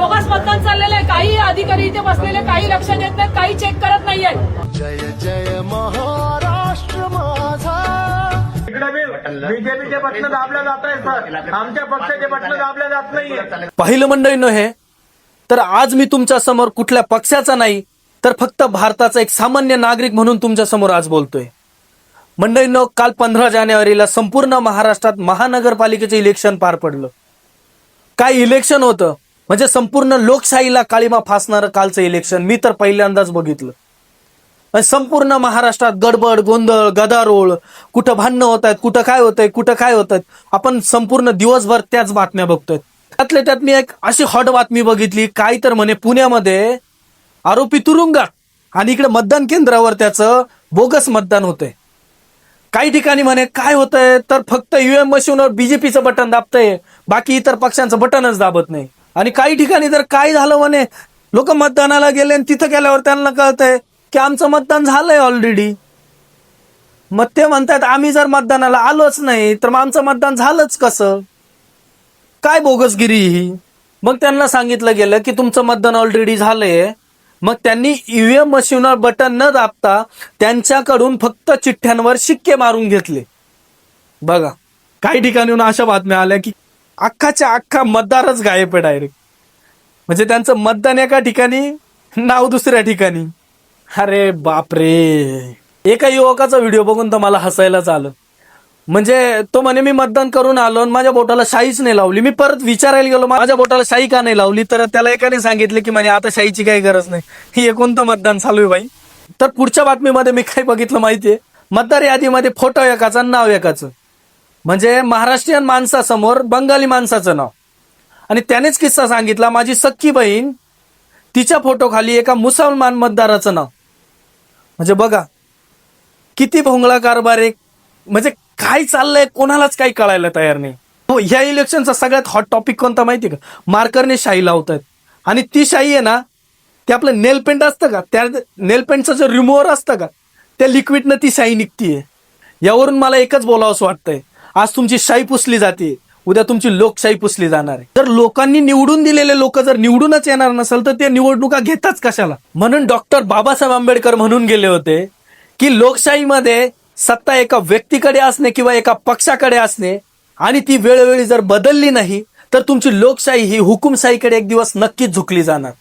Bogus मतदान चाललेलं आहे. काही अधिकारी इथे बसलेले काही लक्ष देत नाहीत, काही चेक करत नाहीये. जय जय महाराष्ट्र माझा. इकडे बीजेपीचे बटन दाबल्या जात आहे सर, आमच्या पक्षाचे बटन दाबल्या जात नाहीये. पाहिलं मंडळींनो, हे तर आज मी तुमच्या समोर कुठल्या पक्षाचा नाही तर फक्त भारताचा एक सामान्य नागरिक म्हणून तुमच्या समोर आज बोलतोय. मंडळींनो, काल 15 जानेवारीला संपूर्ण महाराष्ट्रात महानगरपालिकेचे इलेक्शन पार पडलं. काय इलेक्शन होतं, म्हणजे संपूर्ण लोकशाहीला काळीमा फासणारं कालचं इलेक्शन मी तर पहिल्यांदाच बघितलं. संपूर्ण महाराष्ट्रात गडबड गोंधळ गदारोळ, कुठं भांडणं होत आहेत, कुठं काय होत आहेत, आपण संपूर्ण दिवसभर त्याच बातम्या बघतोय. त्यातल्या त्यात मी एक अशी हॉट बातमी बघितली, काय तर म्हणे पुण्यामध्ये आरोपी तुरुंगात आणि इकडे मतदान केंद्रावर त्याचं बोगस मतदान होतंय. काही ठिकाणी म्हणे काय होतंय तर फक्त ईव्हीएम मशीनवर बीजेपीचं बटन दाबतंय, बाकी इतर पक्षांचं बटनच दाबत नाही. आणि काही ठिकाणी तर काय झालं म्हणे, लोक मतदानाला गेले आणि तिथं गेल्यावर त्यांना कळतंय की आमचं मतदान झालंय ऑलरेडी. मग ते म्हणतात आम्ही जर मतदानाला आलोच नाही तर मग आमचं मतदान झालंच कसं, काय बोगसगिरी ही. मग त्यांना सांगितलं गेलं की तुमचं मतदान ऑलरेडी झालंय. मग त्यांनी ईव्हीएम मशीनवर बटन न दाबता त्यांच्याकडून फक्त चिठ्ठ्यांवर शिक्के मारून घेतले. बघा, काही ठिकाणी अशा बातम्या आल्या की अख्खाच्या अख्खा मतदारच गायब आहे डायरेक्ट. म्हणजे त्यांचं मतदान एका ठिकाणी, नाव दुसऱ्या ठिकाणी. अरे बापरे. एका युवकाचा व्हिडिओ बघून तर मला हसायलाच आलं. म्हणजे तो म्हणे मी मतदान करून आलो आणि माझ्या बोटाला शाईच नाही लावली. मी परत विचारायला गेलो माझ्या बोटाला शाई का नाही लावली, तर त्याला एकाने सांगितलं की म्हणे आता शाईची काही गरज नाही, हे कोणतं मतदान चालू आहे बाई. तर पुढच्या बातमीमध्ये मी काय बघितलं माहितीये, मतदार यादीमध्ये फोटो एकाचा नाव एकाचं, म्हणजे महाराष्ट्रीयन माणसासमोर बंगाली माणसाचं नाव. आणि त्यानेच किस्सा सांगितला, माझी सख्खी बहीण तिच्या फोटो खाली एका मुसलमान मतदाराचं नाव. म्हणजे बघा किती भोंगळा कारभार आहे. म्हणजे काय चाललंय कोणालाच काही कळायला तयार नाही. ह्या इलेक्शनचा सगळ्यात हॉट टॉपिक कोणता माहितीये का, मार्करने शाई लावतात. आणि ती शाई आहे ना, ते आपलं नेल पेंट असतं का, त्या नेल पेंटचं जे रिमूव्हर असतं का, त्या लिक्विडनं ती शाई निघतीये. यावरून मला एकच बोलावंसं वाटतंय, आज तुमची शाई पुसली जाते, उद्या तुमची लोकशाही पुसली जाणार आहे. जर लोकांनी निवडून दिलेले लोक जर निवडूनच येणार नसेल तर ते निवडणुका घेताच कशाला. म्हणून डॉक्टर बाबासाहेब आंबेडकर म्हणून गेले होते की लोकशाहीमध्ये सत्ता एका व्यक्तीकडे असणे किंवा एका पक्षाकडे असणे, आणि ती वेळोवेळी जर बदलली नाही तर तुमची लोकशाही ही हुकुमशाहीकडे एक दिवस नक्कीच झुकली जाणार.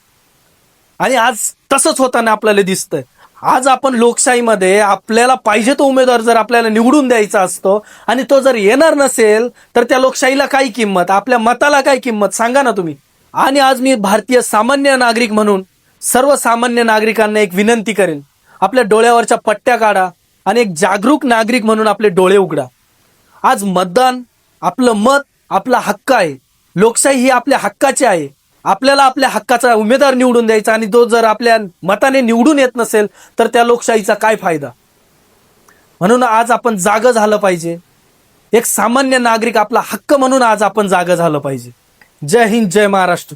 आणि आज तसंच होताना आपल्याला दिसतंय. आज आपण लोकशाहीमध्ये आपल्याला पाहिजे तो उमेदवार जर आपल्याला निवडून द्यायचा असतो आणि तो जर येणार नसेल तर त्या लोकशाहीला काय किंमत, आपल्या मताला काय किंमत सांगा ना तुम्ही. आणि आज मी भारतीय सामान्य नागरिक म्हणून सर्वसामान्य नागरिकांना एक विनंती करेन, आपल्या डोळ्यावरच्या पट्ट्या काढा आणि एक जागरूक नागरिक म्हणून आपले डोळे उघडा. आज मतदान आपलं मत आपला हक्क आहे. लोकशाही ही आपल्या हक्काची आहे. आपल्याला आपल्या हक्काचा उमेदवार निवडून द्यायचा, आणि तो जर आपल्या मताने निवडून येत नसेल तर त्या लोकशाहीचा काय फायदा. म्हणून आज आपण जागं झालं पाहिजे. एक सामान्य नागरिक आपला हक्क म्हणून आज आपण जागं झालं पाहिजे. जय हिंद, जय महाराष्ट्र.